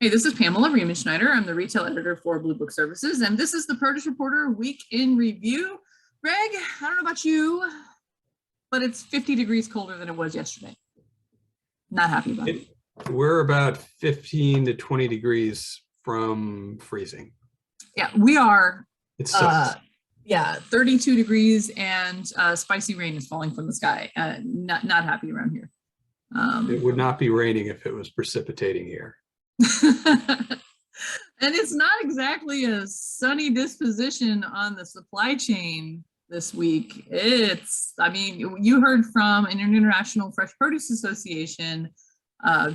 Hey, this is Pamela Schneider. I'm the retail editor for Blue Book Services, and this is the Produce Reporter Week in Review. Greg, I don't know about you, but it's 50 degrees colder than it was yesterday. Not happy about it. We're about 15 to 20 degrees from freezing. Yeah, we are. It sucks. 32 degrees and spicy rain is falling from the sky. Not happy around here. It would not be raining if it was precipitating here. And it's not exactly a sunny disposition on the supply chain this week. You heard from an International Fresh Produce Association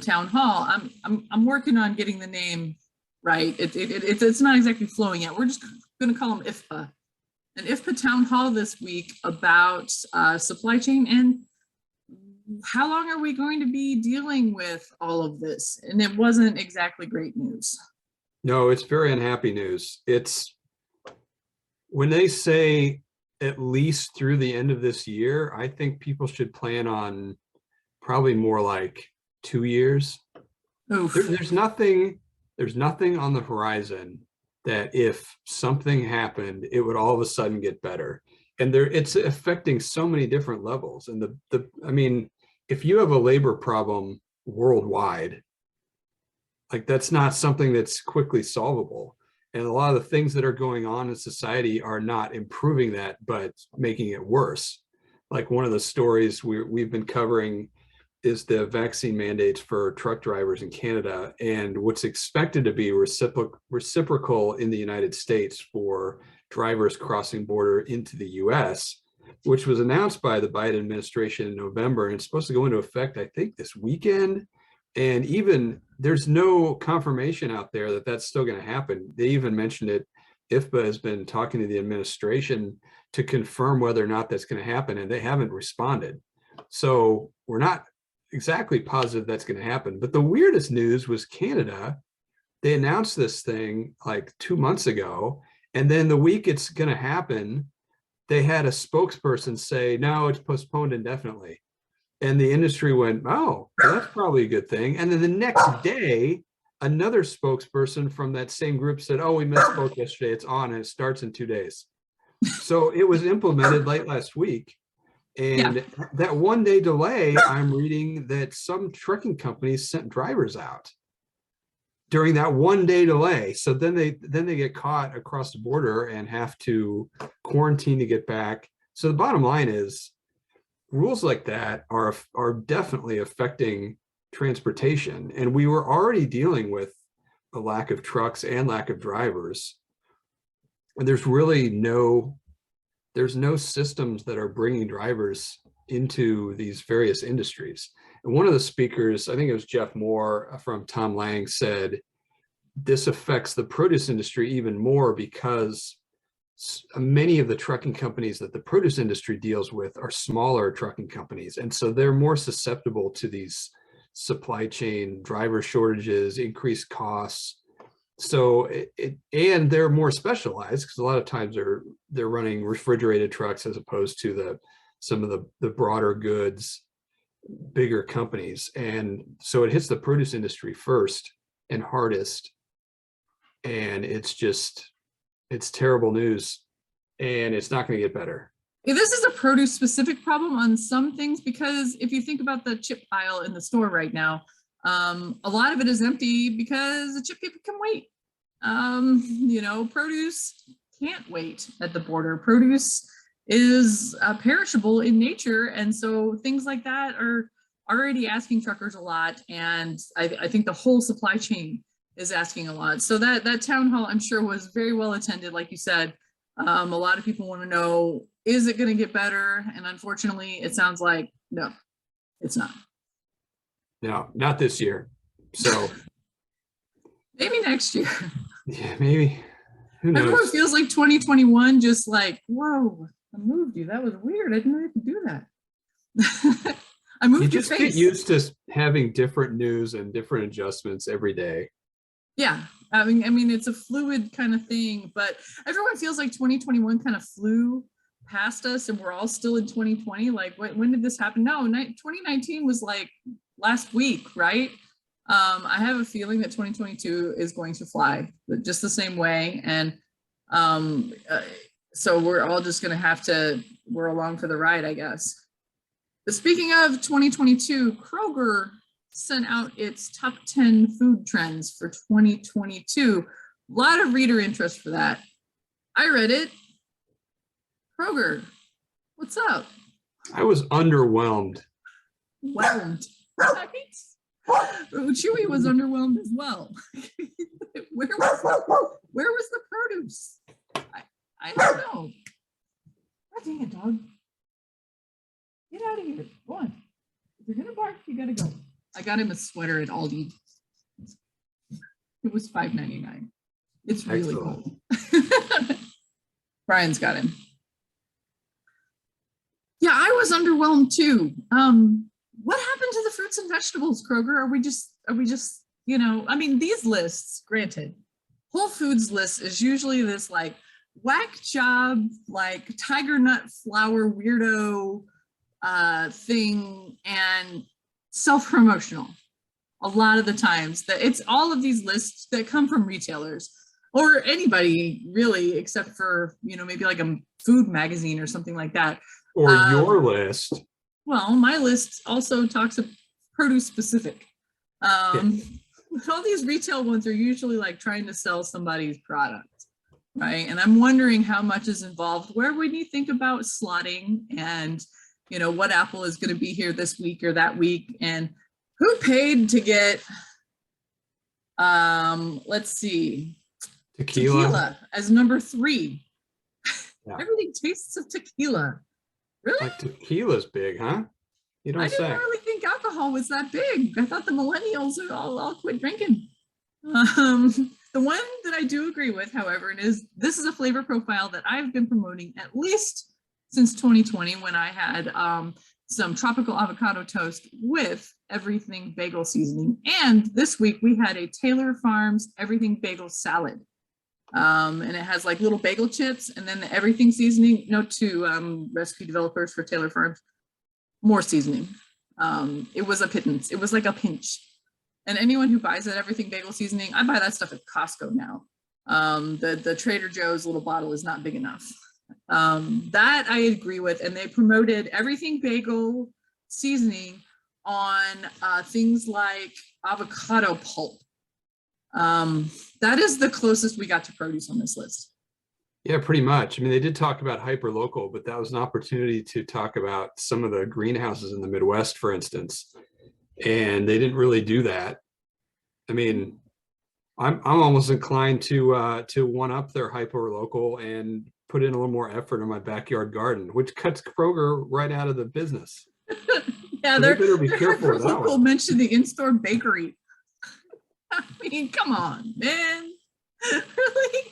town hall. I'm working on getting the name right. It's not exactly flowing yet. We're just going to call them IFPA. An IFPA town hall this week about supply chain and how long are we going to be dealing with all of this? And it wasn't exactly great news. No, it's very unhappy news. It's when they say at least through the end of this year, I think people should plan on probably more like 2 years. There's nothing on the horizon that if something happened, it would all of a sudden get better. And it's affecting so many different levels. And if you have a labor problem worldwide, like that's not something that's quickly solvable. And a lot of the things that are going on in society are not improving that, but making it worse. Like one of the stories we've been covering is the vaccine mandates for truck drivers in Canada and what's expected to be reciprocal in the United States for drivers crossing border into the US, which was announced by the Biden administration in November. And it's supposed to go into effect, I think, this weekend. And even there's no confirmation out there that that's still going to happen. They even mentioned it. IFPA has been talking to the administration to confirm whether or not that's going to happen, and they haven't responded. So we're not exactly positive that's going to happen. But the weirdest news was Canada. They announced this thing like 2 months ago, and then the week it's going to happen, they had a spokesperson say, no, it's postponed indefinitely. And the industry went, oh, well, that's probably a good thing. And then the next day, another spokesperson from that same group said, oh, we misspoke yesterday. It's on and it starts in 2 days. So it was implemented late last week. And that 1 day delay, I'm reading that some trucking companies sent drivers out during that 1 day delay. So then they get caught across the border and have to quarantine to get back. So the bottom line is rules like that are definitely affecting transportation. And we were already dealing with a lack of trucks and lack of drivers. And there's no systems that are bringing drivers into these various industries. And one of the speakers, I think it was Jeff Moore from Tom Lang, said this affects the produce industry even more because many of the trucking companies that the produce industry deals with are smaller trucking companies. And so they're more susceptible to these supply chain driver shortages, increased costs. So and they're more specialized because a lot of times they're running refrigerated trucks as opposed to some of the broader goods, bigger companies. And so it hits the produce industry first and hardest. And it's terrible news, and it's not going to get better. This is a produce specific problem on some things, because if you think about the chip aisle in the store right now, a lot of it is empty because the chip people can wait. Produce can't wait at the border. Produce is perishable in nature. And so things like that are already asking truckers a lot. And I think the whole supply chain is asking a lot. So that town hall, I'm sure, was very well attended. Like you said, a lot of people want to know, is it going to get better? And unfortunately, it sounds like, no, it's not. No, not this year. So maybe next year. Yeah, maybe. Who knows? Everyone feels like 2021 just like, whoa, I moved you. That was weird. I didn't know you could do that. I moved your face. You just get used to having different news and different adjustments every day. Yeah, I mean, it's a fluid kind of thing, but everyone feels like 2021 kind of flew past us and we're all still in 2020. Like, when did this happen? No, 2019 was like last week, right? I have a feeling that 2022 is going to fly just the same way. And so we're all just going to have to, we're along for the ride, I guess. But speaking of 2022, Kroger sent out its top 10 food trends for 2022. A lot of reader interest for that. I read it. Kroger, what's up? I was underwhelmed. Whelmed. Right? Chewy was underwhelmed as well. Where was the produce? I don't know. God dang it, dog. Get out of here. Go on. If you're gonna bark, you gotta go. I got him a sweater at Aldi. It was $5.99. It's really cold. Brian's got him. Yeah, I was underwhelmed too. What happened to the fruits and vegetables, Kroger? Are we just, you know, I mean, these lists, granted, Whole Foods list is usually this like whack job, like tiger nut flour weirdo thing and self-promotional. A lot of the times that it's all of these lists that come from retailers or anybody really, except for, you know, maybe like a food magazine or something like that. Or your list. Well, my list also talks of produce specific. All these retail ones are usually like trying to sell somebody's product, right? And I'm wondering how much is involved. Where would you think about slotting and, you know, what apple is going to be here this week or that week? And who paid to get, let's see, tequila as number 3. Yeah. Everything tastes of tequila. Really? Like tequila's big, huh? You don't say. I didn't really think alcohol was that big. I thought the millennials would all quit drinking. The one that I do agree with, however, is this is a flavor profile that I've been promoting at least since 2020 when I had some tropical avocado toast with everything bagel seasoning. And this week we had a Taylor Farms everything bagel salad. And it has like little bagel chips and then the everything seasoning, note to recipe developers for Taylor Farms, more seasoning. It was a pittance. It was like a pinch. And anyone who buys that everything bagel seasoning, I buy that stuff at Costco now. The Trader Joe's little bottle is not big enough. That I agree with. And they promoted everything bagel seasoning on things like avocado pulp. That is the closest we got to produce on this list. Yeah, pretty much. I mean, they did talk about hyper local, but that was an opportunity to talk about some of the greenhouses in the Midwest, for instance. And they didn't really do that. I mean, I'm almost inclined to one up their hyper local and put in a little more effort in my backyard garden, which cuts Kroger right out of the business. Yeah, so they better be careful. Local mentioned the in-store bakery. I mean, come on, man. Really?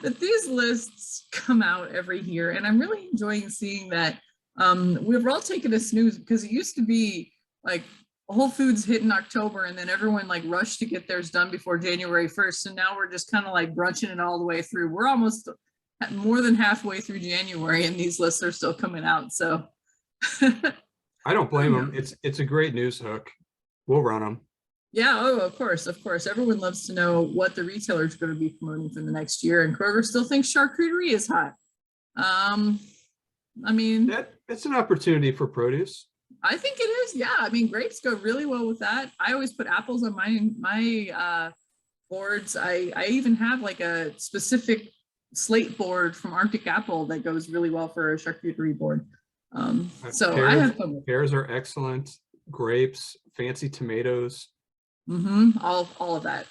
But these lists come out every year, and I'm really enjoying seeing that. We've all taken a snooze because it used to be like Whole Foods hit in October, and then everyone like rushed to get theirs done before January 1st. So now we're just kind of like brunching it all the way through. We're almost more than halfway through January, and these lists are still coming out. So I don't blame them. It's a great news hook. We'll run them. Yeah, oh, of course. Everyone loves to know what the retailer is going to be promoting for the next year, and Kroger still thinks charcuterie is hot. I mean, it's an opportunity for produce. I think it is. Yeah, I mean, grapes go really well with that. I always put apples on my boards. I even have like a specific slate board from Arctic Apple that goes really well for a charcuterie board. So pears, I have fun. Pears are excellent. Grapes, fancy tomatoes. All of that.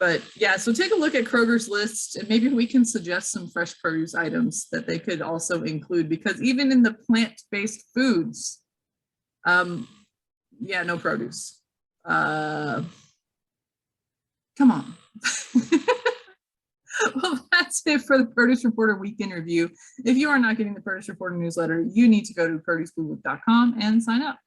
But yeah, so take a look at Kroger's list and maybe we can suggest some fresh produce items that they could also include, because even in the plant-based foods, yeah, no produce. Come on. Well, that's it for the Produce Reporter Weekend Review. If you are not getting the Produce Reporter newsletter, you need to go to producebluebook.com and sign up.